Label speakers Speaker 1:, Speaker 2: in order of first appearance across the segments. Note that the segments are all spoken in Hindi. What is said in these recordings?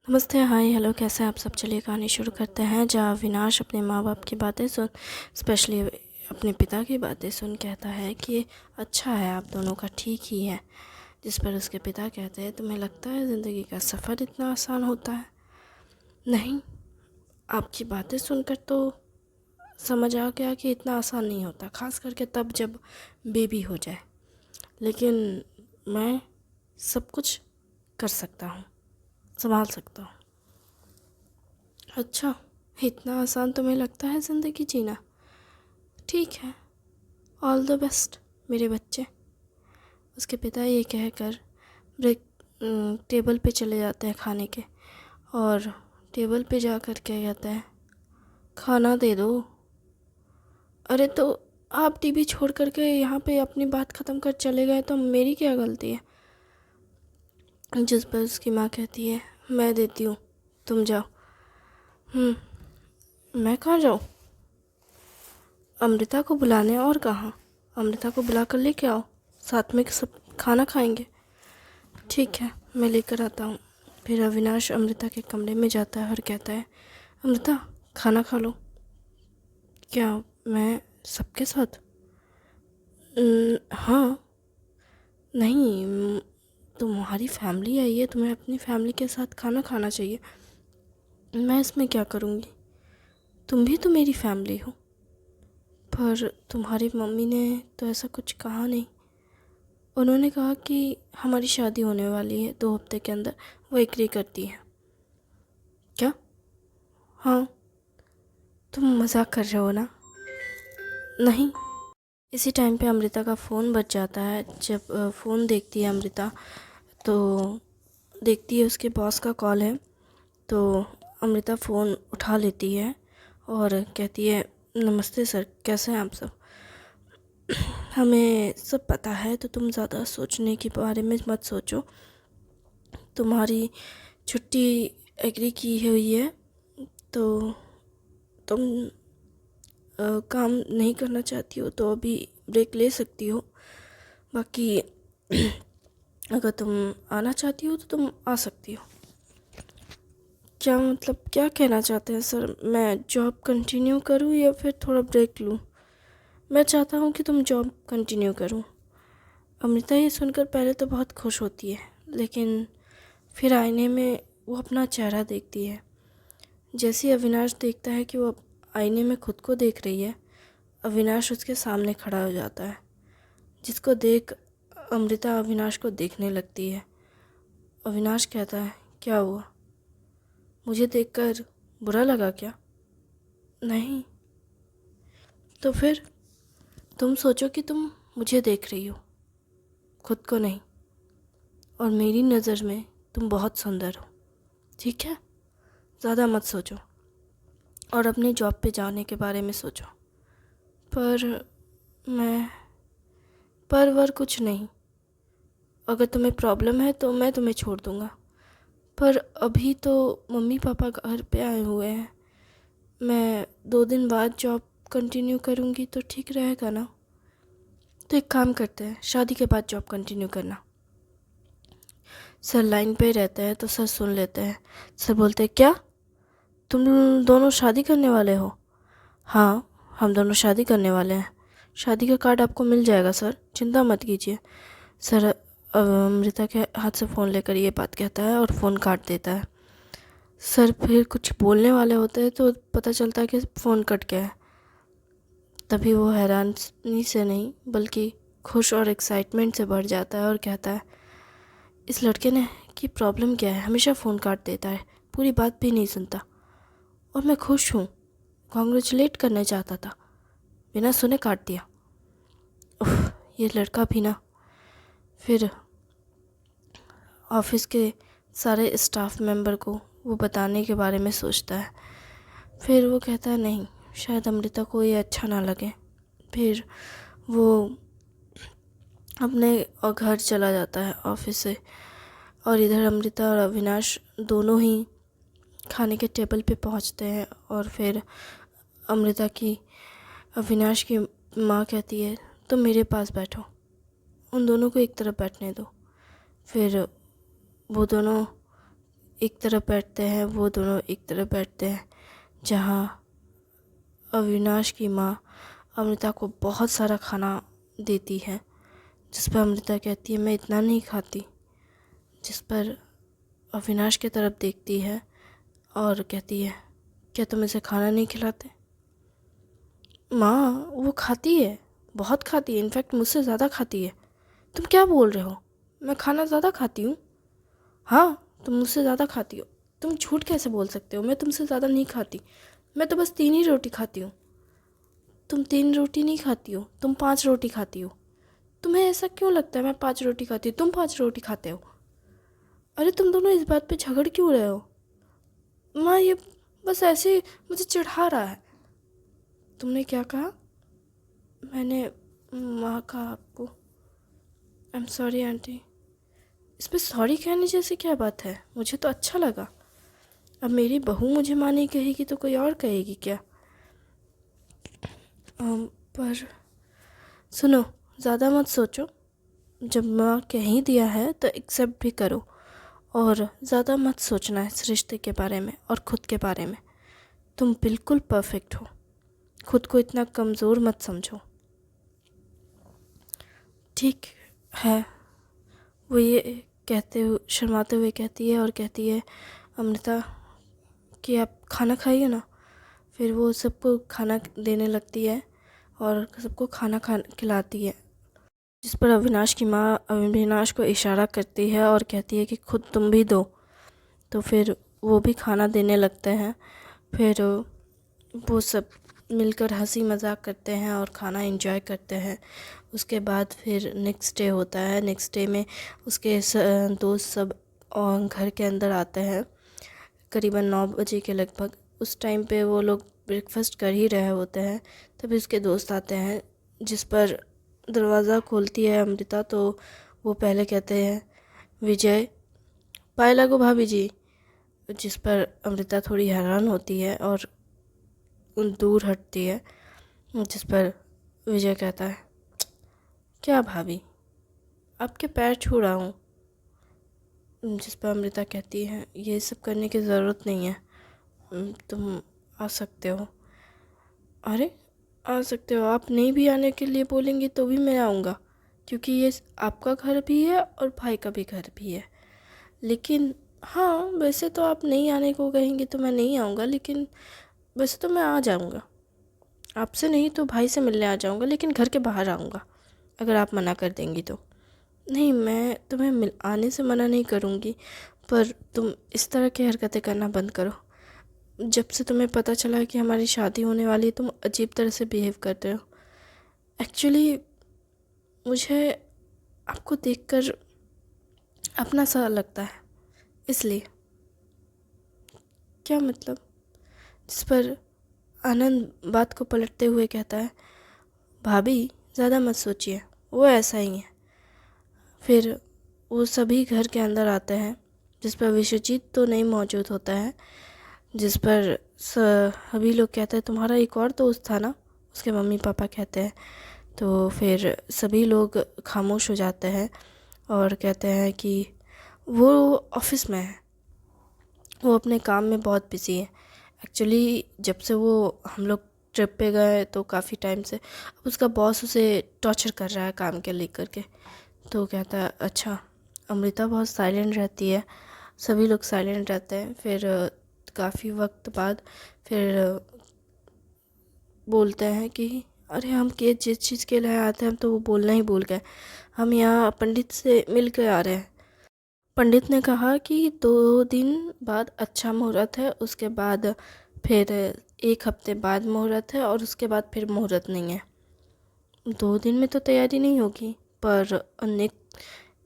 Speaker 1: नमस्ते, हाय, हेलो, कैसे हैं आप सब। चलिए कहानी शुरू करते हैं। जहाँ अविनाश अपने माँ बाप की बातें सुन, स्पेशली अपने पिता की बातें सुन कहता है कि अच्छा है, आप दोनों का ठीक ही है। जिस पर उसके पिता कहते हैं, तुम्हें लगता है ज़िंदगी का सफ़र इतना आसान होता है? नहीं, आपकी बातें सुनकर तो समझ आ गया कि इतना आसान नहीं होता, ख़ास करके तब जब बेबी हो जाए। लेकिन मैं सब कुछ कर सकता हूँ, संभाल सकता हूँ। अच्छा, इतना आसान तुम्हें लगता है ज़िंदगी जीना? ठीक है, ऑल द बेस्ट मेरे बच्चे। उसके पिता ये कहकर ब्रेक टेबल पे चले जाते हैं खाने के, और टेबल पे जाकर क्या कहते हैं, खाना दे दो। अरे तो आप टीवी छोड़ करके यहाँ पे अपनी बात ख़त्म कर चले गए तो मेरी क्या गलती है? जिस पर उसकी माँ कहती है, मैं देती हूँ, तुम जाओ। मैं कहाँ जाऊँ? अमृता को बुलाने, और कहाँ? अमृता को बुला कर लेके आओ, साथ में सब खाना खाएंगे। ठीक है, मैं लेकर आता हूँ। फिर अविनाश अमृता के कमरे में जाता है और कहता है, अमृता खाना खा लो। क्या? मैं सबके साथ? हाँ। नहीं, तुम्हारी फैमिली आई है, तुम्हें अपनी फैमिली के साथ खाना खाना चाहिए। मैं इसमें क्या करूँगी? तुम भी तो मेरी फैमिली हो। पर तुम्हारी मम्मी ने तो ऐसा कुछ कहा नहीं। उन्होंने कहा कि हमारी शादी होने वाली है 2 हफ्ते के अंदर, वो एग्री करती है। क्या? हाँ। तुम मजाक कर रहे हो ना? नहीं। इसी टाइम पे अमृता का फ़ोन बज जाता है। जब फ़ोन देखती है अमृता, तो देखती है उसके बॉस का कॉल है। तो अमृता फ़ोन उठा लेती है और कहती है, नमस्ते सर, कैसे हैं आप सब? हमें सब पता है, तो तुम ज़्यादा सोचने के बारे में मत सोचो। तुम्हारी छुट्टी एग्री की हुई है, तो तुम काम नहीं करना चाहती हो तो अभी ब्रेक ले सकती हो। बाकी अगर तुम आना चाहती हो तो तुम आ सकती हो। क्या मतलब, क्या कहना चाहते हैं सर? मैं जॉब कंटिन्यू करूं या फिर थोड़ा ब्रेक लूं? मैं चाहता हूं कि तुम जॉब कंटिन्यू करूं। अमृता ये सुनकर पहले तो बहुत खुश होती है, लेकिन फिर आईने में वो अपना चेहरा देखती है। जैसे ही अविनाश देखता है कि वो आईने में खुद को देख रही है, अविनाश उसके सामने खड़ा हो जाता है, जिसको देख अमृता अविनाश को देखने लगती है। अविनाश कहता है, क्या हुआ? मुझे देखकर बुरा लगा क्या? नहीं। तो फिर तुम सोचो कि तुम मुझे देख रही हो, खुद को नहीं। और मेरी नज़र में तुम बहुत सुंदर हो, ठीक है? ज़्यादा मत सोचो और अपनी जॉब पे जाने के बारे में सोचो। पर मैं पर वर कुछ नहीं। अगर तुम्हें प्रॉब्लम है तो मैं तुम्हें छोड़ दूँगा, पर अभी तो मम्मी पापा घर पे आए हुए हैं। मैं 2 दिन बाद जॉब कंटिन्यू करूँगी तो ठीक रहेगा ना? तो एक काम करते हैं, शादी के बाद जॉब कंटिन्यू करना। सर लाइन पे रहते हैं तो सर सुन लेते हैं। सर बोलते हैं, क्या तुम दोनों शादी करने वाले हो? हाँ, हम दोनों शादी करने वाले हैं। शादी का कार्ड आपको मिल जाएगा सर, चिंता मत कीजिए। सर अमृता के हाथ से फ़ोन लेकर ये बात कहता है और फ़ोन काट देता है। सर फिर कुछ बोलने वाले होते हैं तो पता चलता है कि फ़ोन कट गया है। तभी वो हैरानी से नहीं बल्कि खुश और एक्साइटमेंट से भर जाता है और कहता है, इस लड़के ने की प्रॉब्लम क्या है? हमेशा फ़ोन काट देता है, पूरी बात भी नहीं सुनता। और मैं खुश हूँ, कॉन्ग्रेचुलेट करना चाहता था, बिना सुने काट दिया। उफ, ये लड़का भी ना। फिर ऑफिस के सारे स्टाफ मेंबर को वो बताने के बारे में सोचता है। फिर वो कहता है, नहीं, शायद अमृता को ये अच्छा ना लगे। फिर वो अपने और घर चला जाता है ऑफिस से, और इधर अमृता और अविनाश दोनों ही खाने के टेबल पे पहुंचते हैं। और फिर अमृता की अविनाश की माँ कहती है, तुम मेरे पास बैठो, उन दोनों को एक तरफ बैठने दो। फिर वो दोनों एक तरफ बैठते हैं, वो दोनों एक तरफ बैठते हैं, जहाँ अविनाश की माँ अमृता को बहुत सारा खाना देती है, जिस पर अमृता कहती है मैं इतना नहीं खाती, जिस पर अविनाश की तरफ देखती है और कहती है क्या तुम इसे खाना नहीं खिलाते? माँ वो खाती है, बहुत खाती है, इनफैक्ट मुझसे ज़्यादा खाती है। तुम क्या बोल रहे हो? मैं खाना ज़्यादा खाती हूँ? हाँ तुम मुझसे ज़्यादा खाती हो। तुम झूठ कैसे बोल सकते हो? मैं तुमसे ज़्यादा नहीं खाती, मैं तो बस 3 ही रोटी खाती हूँ। तुम 3 रोटी नहीं खाती हो, तुम 5 रोटी खाती हो। तुम्हें ऐसा क्यों लगता है मैं 5 रोटी खाती हूँ, तुम 5 रोटी खाते हो? अरे तुम दोनों इस बात पे झगड़ क्यों रहे हो? माँ ये बस ऐसे मुझे चिढ़ा रहा है। तुमने क्या कहा? मैंने माँ कहा आपको। I am sorry aunty. इसमें सॉरी कहने जैसी क्या बात है? मुझे तो अच्छा लगा। अब मेरी बहू मुझे माँ नहीं कहेगी तो कोई और कहेगी क्या? पर सुनो, ज़्यादा मत सोचो। जब माँ कह ही दिया है तो एक्सेप्ट भी करो, और ज़्यादा मत सोचना इस रिश्ते के बारे में और ख़ुद के बारे में। तुम बिल्कुल परफेक्ट हो, खुद को इतना कमज़ोर मत समझो। ठीक है, वो ये कहते हुए शर्माते हुए कहती है, और कहती है अमृता कि आप खाना खाइए ना। फिर वो सबको खाना देने लगती है और सबको खाना खिलाती है, जिस पर अविनाश की माँ अविनाश को इशारा करती है और कहती है कि खुद तुम भी दो। तो फिर वो भी खाना देने लगते हैं। फिर वो सब मिलकर हंसी मजाक करते हैं और खाना एंजॉय करते हैं। उसके बाद फिर नेक्स्ट डे होता है। नेक्स्ट डे में उसके दोस्त सब घर के अंदर आते हैं, करीबन 9 बजे के लगभग। उस टाइम पे वो लोग ब्रेकफास्ट कर ही रहे होते हैं, तभी उसके दोस्त आते हैं, जिस पर दरवाज़ा खोलती है अमृता। तो वो पहले कहते हैं विजय, पाए लागो भाभी जी, जिस पर अमृता थोड़ी हैरान होती है और दूर हटती है, जिस पर विजय कहता है क्या भाभी, आपके पैर छू रहा हूँ। जिस पर अमृता कहती है ये सब करने की ज़रूरत नहीं है, तुम आ सकते हो। अरे आ सकते हो? आप नहीं भी आने के लिए बोलेंगी तो भी मैं आऊँगा, क्योंकि ये आपका घर भी है और भाई का भी घर भी है। लेकिन हाँ, वैसे तो आप नहीं आने को कहेंगी तो मैं नहीं आऊँगा, लेकिन वैसे तो मैं आ जाऊँगा। आपसे नहीं तो भाई से मिलने आ जाऊँगा, लेकिन घर के बाहर आऊँगा अगर आप मना कर देंगी तो। नहीं, मैं तुम्हें आने से मना नहीं करूँगी, पर तुम इस तरह की हरकतें करना बंद करो। जब से तुम्हें पता चला कि हमारी शादी होने वाली है, तुम अजीब तरह से बिहेव करते हो। एक्चुअली मुझे आपको देखकर अपना सा लगता है, इसलिए। क्या मतलब? जिस पर आनंद बात को पलटते हुए कहता है भाभी ज़्यादा मत सोचिए, वो ऐसा ही है। फिर वो सभी घर के अंदर आते हैं, जिस पर विश्वजीत तो नहीं मौजूद होता है, जिस पर सभी लोग कहते हैं तुम्हारा एक और दोस्त था ना, उसके मम्मी पापा कहते हैं। तो फिर सभी लोग खामोश हो जाते हैं और कहते हैं कि वो ऑफिस में है, वो अपने काम में बहुत बिजी है। एक्चुअली जब से वो हम लोग ट्रिप पे गए तो काफ़ी टाइम से अब उसका बॉस उसे टॉर्चर कर रहा है काम के लेकर के। तो कहता है अच्छा। अमृता बहुत साइलेंट रहती है, सभी लोग साइलेंट रहते हैं। फिर काफ़ी वक्त बाद फिर बोलते हैं कि अरे हम जिस चीज़ के लिए आते हैं हम तो वो बोलना ही भूल गए, हम यहाँ पंडित से मिल कर आ रहे हैं। पंडित ने कहा कि 2 दिन बाद अच्छा मुहूर्त है, उसके बाद फिर 1 हफ्ते बाद मुहूर्त है, और उसके बाद फिर मुहूर्त नहीं है। 2 दिन में तो तैयारी नहीं होगी, पर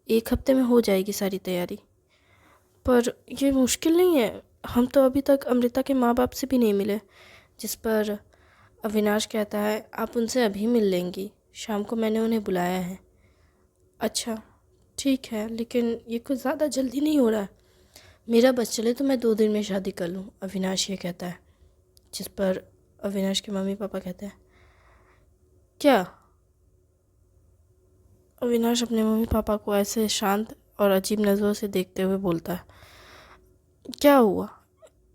Speaker 1: 1 हफ्ते में हो जाएगी सारी तैयारी। पर ये मुश्किल नहीं है, हम तो अभी तक अमृता के माँ बाप से भी नहीं मिले। जिस पर अविनाश कहता है आप उनसे अभी मिल लेंगी, शाम को मैंने उन्हें बुलाया है। अच्छा ठीक है, लेकिन ये कुछ ज़्यादा जल्दी नहीं हो रहा है? मेरा बस चले तो मैं 2 दिन में शादी कर लूँ, अविनाश ये कहता है। जिस पर अविनाश के मम्मी पापा कहते हैं क्या? अविनाश अपने मम्मी पापा को ऐसे शांत और अजीब नज़रों से देखते हुए बोलता है क्या हुआ,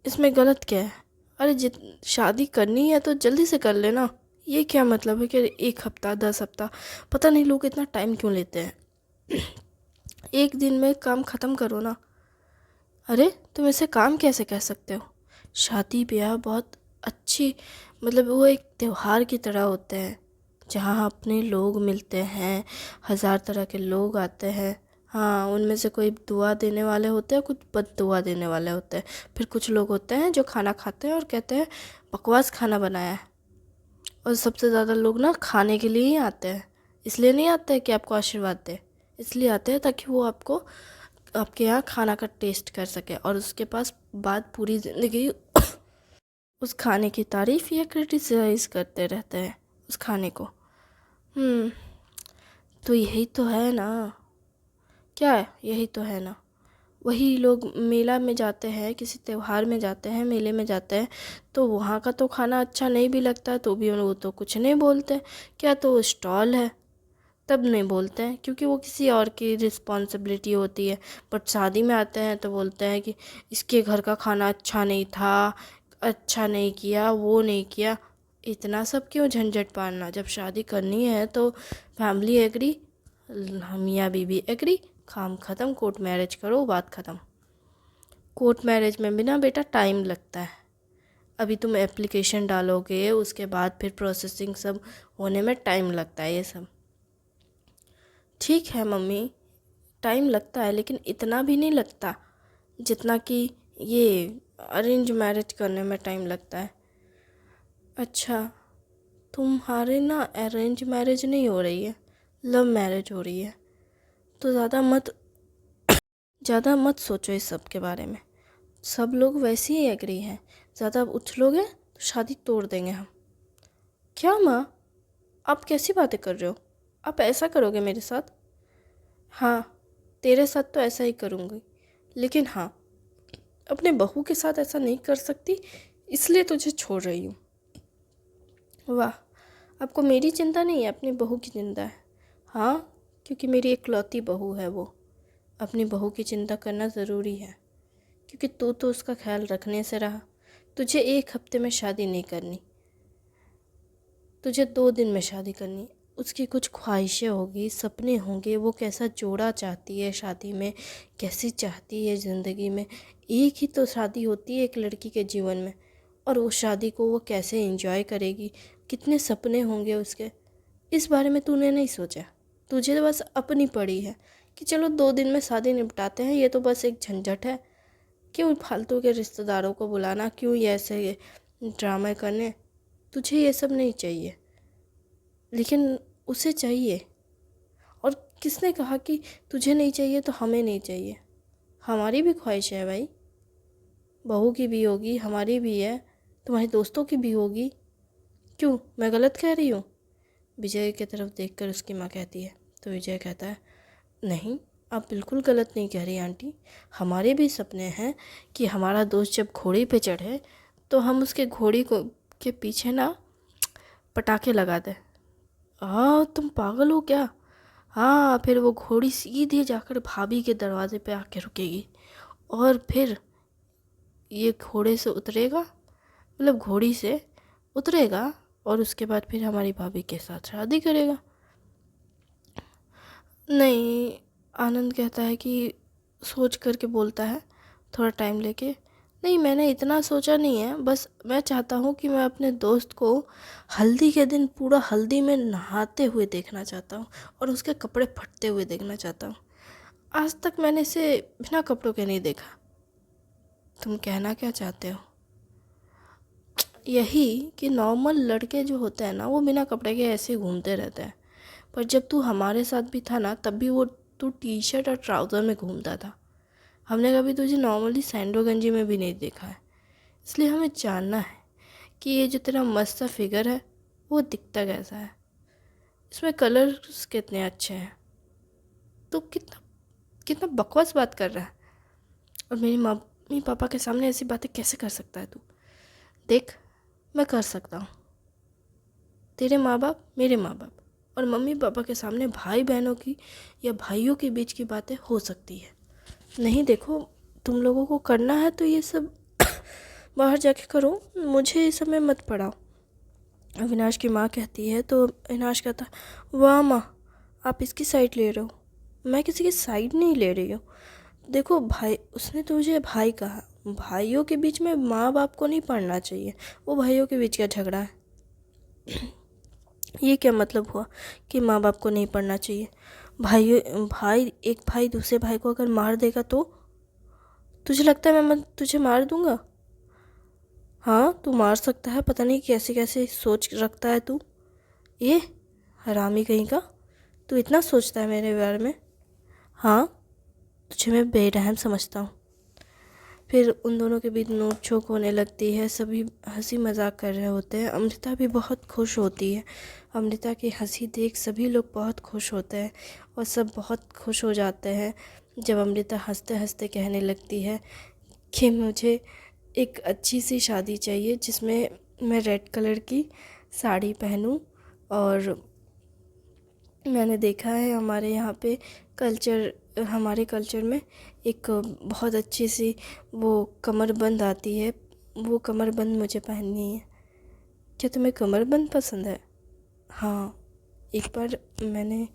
Speaker 1: इसमें गलत क्या है? अरे जित शादी करनी है तो जल्दी से कर लेना। ये क्या मतलब है कि 1 हफ्ता 10 हफ्ता, पता नहीं लोग इतना टाइम क्यों लेते हैं। एक दिन में काम ख़त्म करो ना। अरे तुम इसे काम कैसे कह सकते हो? शादी ब्याह बहुत अच्छी, मतलब वो एक त्योहार की तरह होते हैं जहाँ अपने लोग मिलते हैं, 1000 तरह के लोग आते हैं। हाँ, उनमें से कोई दुआ देने वाले होते हैं, कुछ बद दुआ देने वाले होते हैं। फिर कुछ लोग होते हैं जो खाना खाते हैं और कहते हैं बकवास खाना बनाया है। और सबसे ज़्यादा लोग ना खाने के लिए ही आते हैं, इसलिए नहीं आते हैं कि आपको आशीर्वाद दे, इसलिए आते हैं ताकि वो आपको आपके यहाँ खाना का टेस्ट कर सके और उसके पास बाद पूरी ज़िंदगी उस खाने की तारीफ़ या क्रिटिसाइज़ करते रहते हैं उस खाने को। हम्म, तो यही तो है ना। क्या है? यही तो है ना। वही लोग मेला में जाते हैं, किसी त्योहार में जाते हैं, मेले में जाते हैं, तो वहाँ का तो खाना अच्छा नहीं भी लगता है तो भी वो तो कुछ नहीं बोलते। क्या तो स्टॉल है तब नहीं बोलते हैं, क्योंकि वो किसी और की रिस्पॉन्सिबिलिटी होती है। बट शादी में आते हैं तो बोलते हैं कि इसके घर का खाना अच्छा नहीं था, अच्छा नहीं किया, वो नहीं किया। इतना सब क्यों झंझट पालना? जब शादी करनी है तो फैमिली एग्री, मियाँ बीवी एग्री, काम ख़त्म, कोर्ट मैरिज करो, बात ख़त्म। कोर्ट मैरिज में भी ना बेटा टाइम लगता है। अभी तुम एप्लीकेशन डालोगे, उसके बाद फिर प्रोसेसिंग सब होने में टाइम लगता है। ये सब ठीक है मम्मी, टाइम लगता है, लेकिन इतना भी नहीं लगता जितना कि ये अरेंज मैरिज करने में टाइम लगता है। अच्छा, तुम्हारे ना अरेंज मैरिज नहीं हो रही है, लव मैरिज हो रही है। तो ज़्यादा मत सोचो इस सब के बारे में। सब लोग वैसे ही एग्री हैं। ज़्यादा उछलोगे तो शादी तोड़ देंगे हम। क्या माँ, आप कैसी बातें कर रहे हो? आप ऐसा करोगे मेरे साथ? हाँ, तेरे साथ तो ऐसा ही करूँगी, लेकिन हाँ, अपने बहू के साथ ऐसा नहीं कर सकती, इसलिए तुझे छोड़ रही हूँ। वाह, आपको मेरी चिंता नहीं है, अपनी बहू की चिंता है। हाँ, क्योंकि मेरी इकलौती बहू है वो। अपनी बहू की चिंता करना ज़रूरी है, क्योंकि तू तो उसका ख्याल रखने से रहा। तुझे 1 हफ्ते में शादी नहीं करनी, तुझे 2 दिन में शादी करनी। उसकी कुछ ख्वाहिशें होगी, सपने होंगे, वो कैसा जोड़ा चाहती है शादी में, कैसी चाहती है ज़िंदगी में। एक ही तो शादी होती है एक लड़की के जीवन में, और उस शादी को वो कैसे एंजॉय करेगी, कितने सपने होंगे उसके। इस बारे में तूने नहीं सोचा। तुझे तो बस अपनी पड़ी है कि चलो 2 दिन में शादी निपटाते हैं, ये तो बस एक झंझट है। क्यों फालतू के रिश्तेदारों को बुलाना, क्यों ये ऐसे ड्रामे करने? तुझे ये सब नहीं चाहिए, लेकिन उसे चाहिए। और किसने कहा कि तुझे नहीं चाहिए तो हमें नहीं चाहिए? हमारी भी ख्वाहिश है भाई, बहू की भी होगी, हमारी भी है, तुम्हारे दोस्तों की भी होगी। क्यों, मैं गलत कह रही हूँ? विजय की तरफ देखकर उसकी माँ कहती है। तो विजय कहता है, नहीं, आप बिल्कुल गलत नहीं कह रही आंटी। हमारे भी सपने हैं कि हमारा दोस्त जब घोड़े पे चढ़े तो हम उसके घोड़ी को के पीछे ना पटाखे लगा दें। हाँ, तुम पागल हो क्या? हाँ, फिर वो घोड़ी सीधे जाकर भाभी के दरवाजे पे आके रुकेगी, और फिर ये घोड़े से उतरेगा, मतलब घोड़ी से उतरेगा, और उसके बाद फिर हमारी भाभी के साथ शादी करेगा। नहीं, आनंद कहता है कि सोच करके बोलता है, थोड़ा टाइम लेके। नहीं, मैंने इतना सोचा नहीं है, बस मैं चाहता हूँ कि मैं अपने दोस्त को हल्दी के दिन पूरा हल्दी में नहाते हुए देखना चाहता हूँ, और उसके कपड़े फटते हुए देखना चाहता हूँ। आज तक मैंने इसे बिना कपड़ों के नहीं देखा। तुम कहना क्या चाहते हो? यही कि नॉर्मल लड़के जो होते हैं ना, वो बिना कपड़े के ऐसे घूमते रहते हैं। पर जब तू हमारे साथ भी था ना, तब भी वो तू टी शर्ट और ट्राउज़र में घूमता था। हमने कभी तुझे नॉर्मली सैंडो गंजी में भी नहीं देखा है। इसलिए हमें जानना है कि ये जो तेरा मस्त सा फिगर है वो दिखता कैसा है, इसमें कलर्स कितने अच्छे हैं। तो कितना कितना बकवास बात कर रहा है, और मेरी मम्मी पापा के सामने ऐसी बातें कैसे कर सकता है तू? देख, मैं कर सकता हूँ। तेरे माँ बाप, मेरे माँ बाप और मम्मी पापा के सामने भाई बहनों की या भाइयों के बीच की बातें हो सकती है। नहीं, देखो, तुम लोगों को करना है तो ये सब बाहर जाके करो, मुझे इस समय मत पढ़ाओ। अविनाश की माँ कहती है तो अविनाश कहता, वाह माँ, आप इसकी साइड ले रहे हो। मैं किसी की साइड नहीं ले रही हूँ। देखो भाई, उसने तो मुझे भाई कहा, भाइयों के बीच में माँ बाप को नहीं पढ़ना चाहिए, वो भाइयों के बीच का झगड़ा है। ये क्या मतलब हुआ कि माँ बाप को नहीं पढ़ना चाहिए? एक भाई दूसरे भाई को अगर मार देगा तो तुझे लगता है मैं तुझे मार दूंगा? हाँ, तू मार सकता है, पता नहीं कैसे कैसे सोच रखता है तू। ये हरामी कहीं का, तू इतना सोचता है मेरे बारे में? हाँ, तुझे मैं बेरहम समझता हूँ। फिर उन दोनों के बीच नोक झोंक होने लगती है, सभी हंसी मजाक कर रहे होते हैं। अमृता भी बहुत खुश होती है। अमृता की हंसी देख सभी लोग बहुत खुश होते हैं और सब बहुत खुश हो जाते हैं जब अमृता हंसते हंसते कहने लगती है कि मुझे एक अच्छी सी शादी चाहिए जिसमें मैं रेड कलर की साड़ी पहनूं। और मैंने देखा है हमारे कल्चर में एक बहुत अच्छी सी वो कमरबंद आती है, वो कमरबंद मुझे पहननी है। क्या तुम्हें कमरबंद पसंद है? हाँ, एक बार मैंने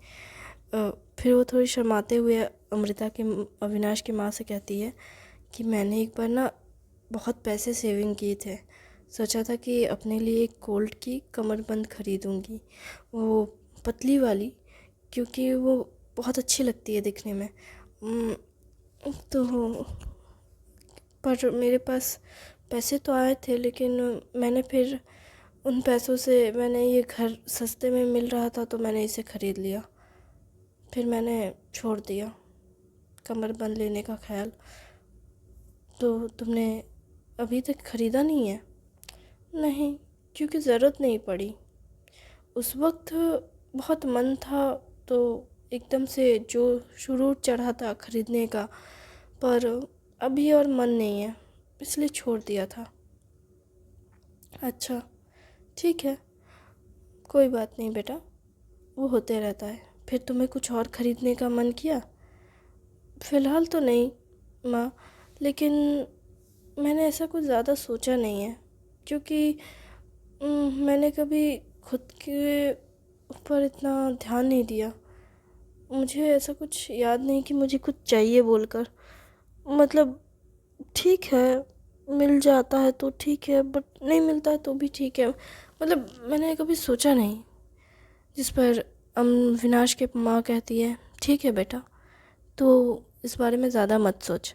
Speaker 1: फिर वो थोड़ी शर्माते हुए अविनाश की माँ से कहती है कि मैंने एक बार ना बहुत पैसे सेविंग किए थे, सोचा था कि अपने लिए एक गोल्ड की कमरबंद खरीदूंगी, वो पतली वाली, क्योंकि वो बहुत अच्छी लगती है दिखने में। तो पर मेरे पास पैसे तो आए थे, लेकिन मैंने फिर उन पैसों से मैंने ये घर सस्ते में मिल रहा था तो मैंने इसे ख़रीद लिया। फिर मैंने छोड़ दिया कमरबंद लेने का ख्याल। तो तुमने अभी तक ख़रीदा नहीं है? नहीं, क्योंकि ज़रूरत नहीं पड़ी। उस वक्त बहुत मन था तो एकदम से जो शुरू चढ़ा था ख़रीदने का, पर अभी और मन नहीं है, इसलिए छोड़ दिया था। अच्छा, ठीक है, कोई बात नहीं बेटा, वो होते रहता है। फिर तुम्हें कुछ और ख़रीदने का मन किया? फ़िलहाल तो नहीं माँ, लेकिन मैंने ऐसा कुछ ज़्यादा सोचा नहीं है, क्योंकि मैंने कभी खुद के ऊपर इतना ध्यान नहीं दिया। मुझे ऐसा कुछ याद नहीं कि मुझे कुछ चाहिए बोलकर। मतलब ठीक है, मिल जाता है तो ठीक है, बट नहीं मिलता है तो भी ठीक है। मतलब मैंने कभी सोचा नहीं। जिस पर विनाश के माँ कहती है, ठीक है बेटा, तो इस बारे में ज़्यादा मत सोच,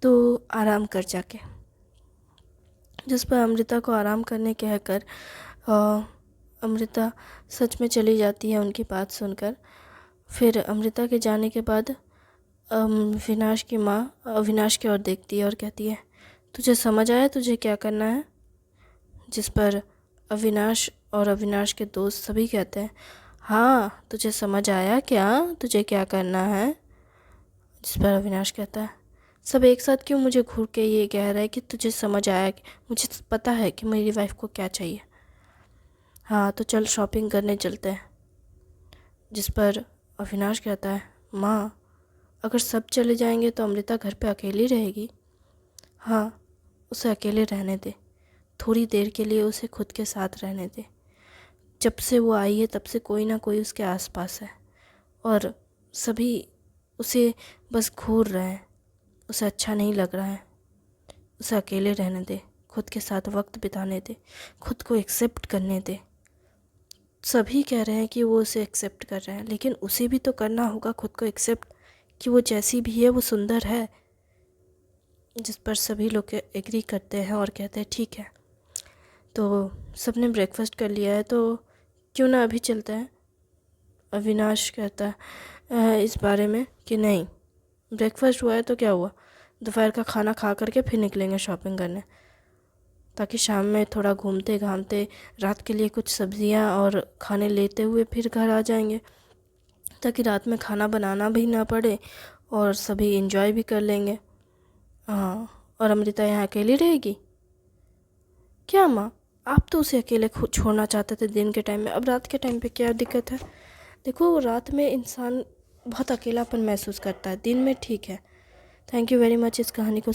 Speaker 1: तो आराम कर जाके। जिस पर अमृता को आराम करने कहकर अमृता सच में चली जाती है उनकी बात सुनकर। फिर अमृता के जाने के बाद विनाश की माँ अविनाश की ओर देखती है और कहती है, तुझे समझ आया तुझे क्या करना है? जिस पर अविनाश और अविनाश के दोस्त सभी कहते हैं, हाँ, तुझे समझ आया क्या, तुझे क्या करना है? जिस पर अविनाश कहता है, सब एक साथ क्यों मुझे घूर के ये कह रहा है कि तुझे समझ आया? मुझे पता है कि मेरी वाइफ को क्या चाहिए। हाँ, तो चल शॉपिंग करने चलते हैं। जिस पर अविनाश कहता है, माँ, अगर सब चले जाएंगे तो अमृता घर पे अकेली रहेगी। हाँ, उसे अकेले रहने दे, थोड़ी देर के लिए उसे खुद के साथ रहने दे। जब से वो आई है तब से कोई ना कोई उसके आसपास है और सभी उसे बस घूर रहे हैं, उसे अच्छा नहीं लग रहा है। उसे अकेले रहने दे, खुद के साथ वक्त बिताने दे, खुद को एक्सेप्ट करने दे। सभी कह रहे हैं कि वो उसे एक्सेप्ट कर रहे हैं, लेकिन उसे भी तो करना होगा खुद को एक्सेप्ट कि वो जैसी भी है वो सुंदर है। जिस पर सभी लोग एग्री करते हैं और कहते हैं ठीक है। तो सबने ब्रेकफास्ट कर लिया है तो क्यों ना अभी चलते हैं। अविनाश कहता है इस बारे में कि नहीं, ब्रेकफास्ट हुआ है तो क्या हुआ, दोपहर का खाना खा करके फिर निकलेंगे शॉपिंग करने, ताकि शाम में थोड़ा घूमते घामते रात के लिए कुछ सब्जियां और खाने लेते हुए फिर घर आ जाएंगे, ताकि रात में खाना बनाना भी ना पड़े और सभी एंजॉय भी कर लेंगे। हाँ, और अमृता यहाँ अकेली रहेगी क्या? माँ, आप तो उसे अकेले छोड़ना चाहते थे दिन के टाइम में, अब रात के टाइम पे क्या दिक्कत है? देखो, रात में इंसान बहुत अकेलापन महसूस करता है, दिन में ठीक है। थैंक यू वेरी मच इस कहानी को